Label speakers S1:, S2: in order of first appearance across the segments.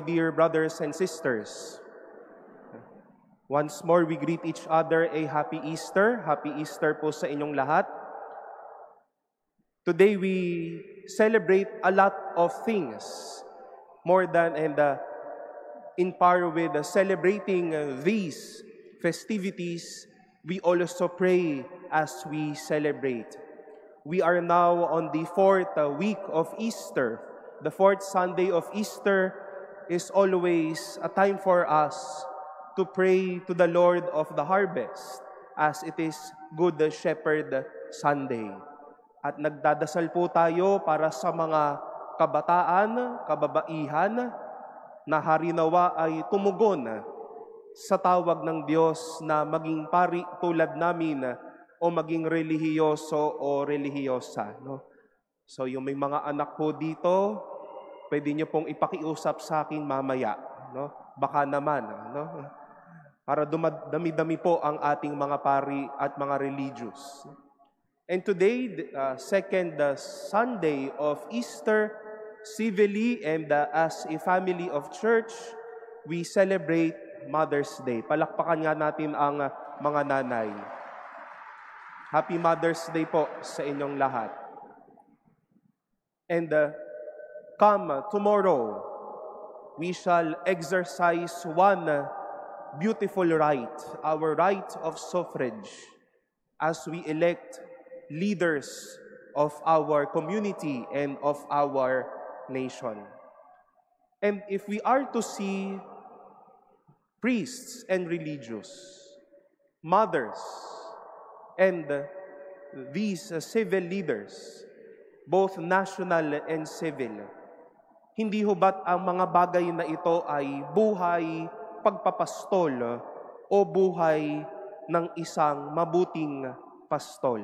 S1: dear brothers and sisters. Once more, we greet each other a Happy Easter. Happy Easter po sa inyong lahat. Today, we celebrate a lot of things. More than and in par with celebrating these festivities, we also pray as we celebrate. We are now on the fourth week of Easter. The fourth Sunday of Easter is always a time for us to pray to the Lord of the harvest, as it is Good Shepherd Sunday. At nagdadasal po tayo para sa mga kabataan, kababaihan, na harinawa ay tumugon sa tawag ng Diyos na maging pari tulad namin o maging relihiyoso o relihiyosa. No? So yung may mga anak po dito, pwede nyo pong ipakiusap sa akin mamaya. No? Baka naman. No? Para dami-dami po ang ating mga pari at mga religious. And today, second Sunday of Easter, civilly and as a family of church, we celebrate Mother's Day. Palakpakan nga natin ang mga nanay. Happy Mother's Day po sa inyong lahat. And come tomorrow, we shall exercise one beautiful right, our right of suffrage, as we elect leaders of our community and of our nation. And if we are to see priests and religious, mothers, and these civil leaders, both national and civil, hindi ho ba't ang mga bagay na ito ay buhay, pagpapastol, o buhay ng isang mabuting pastol?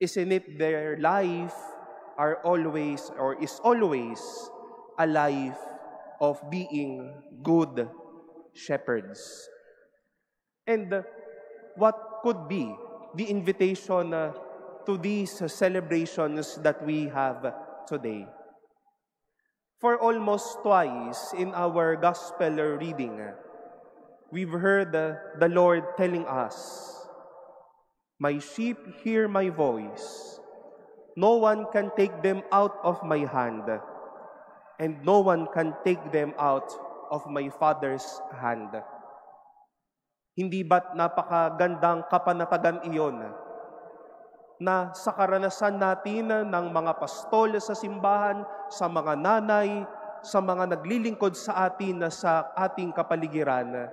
S1: Isn't it their life are always or is always a life of being good shepherds? And what could be the invitation to these celebrations that we have today? For almost twice in our gospel reading, we've heard the Lord telling us, "My sheep hear my voice. No one can take them out of my hand, and no one can take them out of my Father's hand." Hindi ba't napakagandang kapanatagan iyon na sa karanasan natin ng mga pastol sa simbahan, sa mga nanay, sa mga naglilingkod sa atin na sa ating kapaligiran,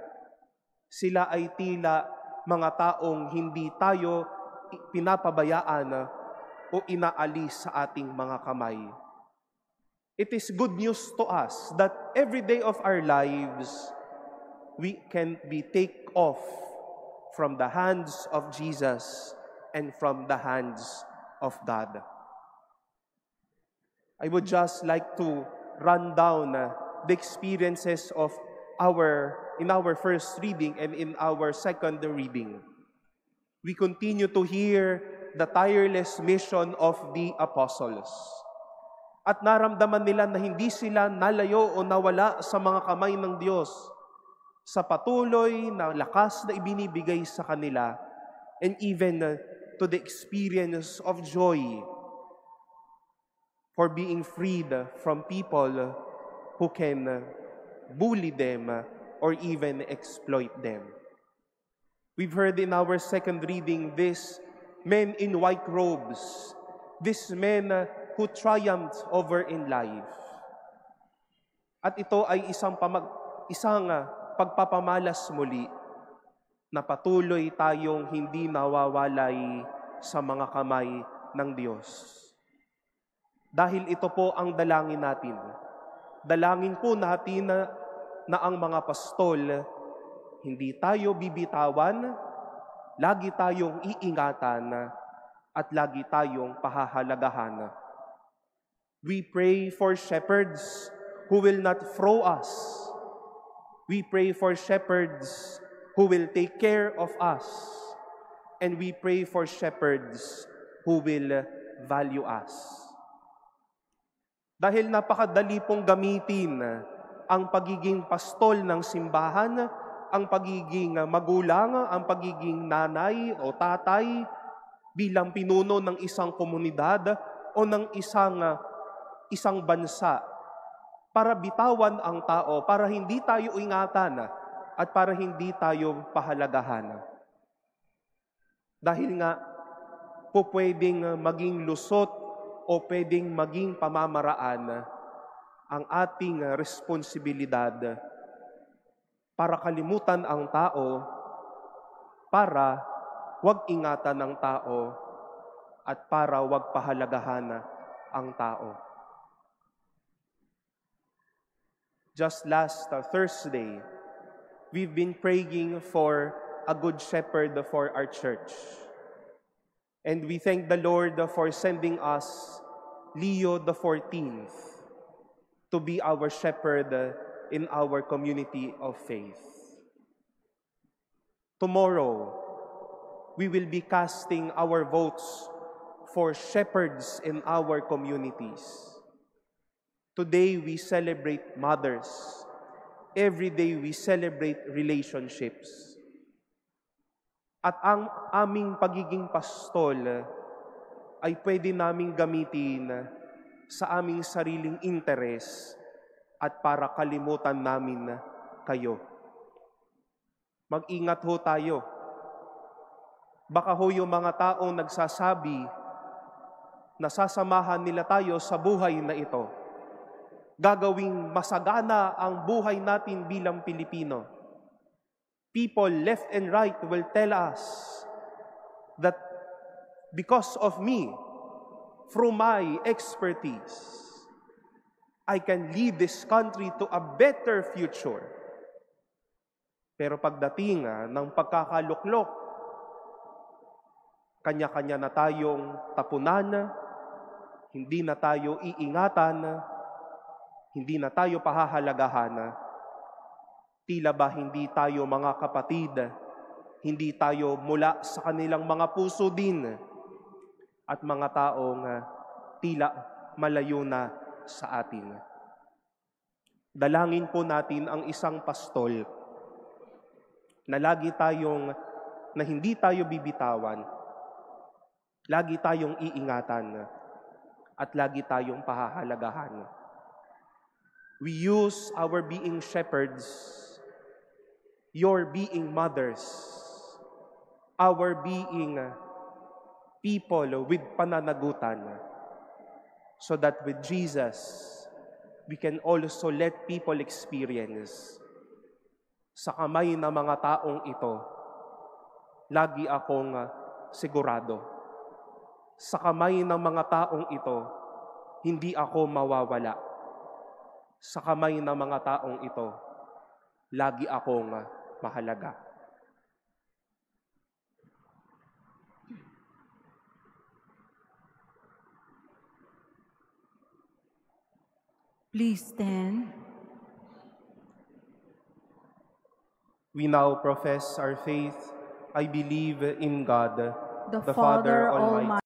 S1: sila ay tila mga taong hindi tayo pinapabayaan o inaalis sa ating mga kamay. It is good news to us that every day of our lives, we can be take off from the hands of Jesus and from the hands of God. I would just like to run down the experiences of in our first reading and in our second reading. We continue to hear the tireless mission of the apostles. At naramdaman nila na hindi sila nalayo o nawala sa mga kamay ng Diyos sa patuloy na lakas na ibinibigay sa kanila, and even to the experience of joy for being freed from people who can bully them or even exploit them. We've heard in our second reading this men in white robes, these men who triumphed over in life. At ito ay isang pagpapamalas muli na patuloy tayong hindi nawawalay sa mga kamay ng Diyos. Dahil ito po ang dalangin natin. Dalangin po natin na ang mga pastol, hindi tayo bibitawan, lagi tayong iingatan, at lagi tayong pahahalagahan. We pray for shepherds who will not throw us. We pray for shepherds who will take care of us. And we pray for shepherds who will value us. Dahil napakadali pong gamitin ang pagiging pastol ng simbahan, ang pagiging magulang, ang pagiging nanay o tatay, bilang pinuno ng isang komunidad o ng isang bansa, para bitawan ang tao, para hindi tayo ingatan at para hindi tayo pahalagahan. Dahil nga po pwedeng maging lusot o pwedeng maging pamamaraan ang ating responsibilidad para kalimutan ang tao, para wag ingatan ang tao, at para wag pahalagahan ang tao. Just last Thursday, we've been praying for a good shepherd for our church. And we thank the Lord for sending us Leo XIV to be our shepherd in our community of faith. Tomorrow, we will be casting our votes for shepherds in our communities. Today, we celebrate mothers. Every day, we celebrate relationships. At ang aming pagiging pastol ay pwede naming gamitin sa aming sariling interes at para kalimutan namin kayo. Mag-ingat ho tayo. Baka ho yung mga taong nagsasabi na sasamahan nila tayo sa buhay na ito, gagawing masagana ang buhay natin bilang Pilipino. People left and right will tell us that because of me, through my expertise, I can lead this country to a better future. Pero pagdating ng pagkakaluklok, kanya-kanya na tayong tapunan, hindi na tayo iingatan, hindi na tayo pahahalagahan. Tila ba hindi tayo mga kapatid, hindi tayo mula sa kanilang mga puso din, at mga taong tila malayo na sa atin. Dalangin po natin ang isang pastol na na hindi tayo bibitawan, lagi tayong iingatan, at lagi tayong pahahalagahan. We use our being shepherds, your being mothers, our being people with pananagutan, so that with Jesus, we can also let people experience. Sa kamay ng mga taong ito, lagi akong sigurado. Sa kamay ng mga taong ito, hindi ako mawawala. Sa kamay ng mga taong ito, lagi akong mahalaga.
S2: Please stand.
S1: We now profess our faith. I believe in God,
S2: The Father Almighty,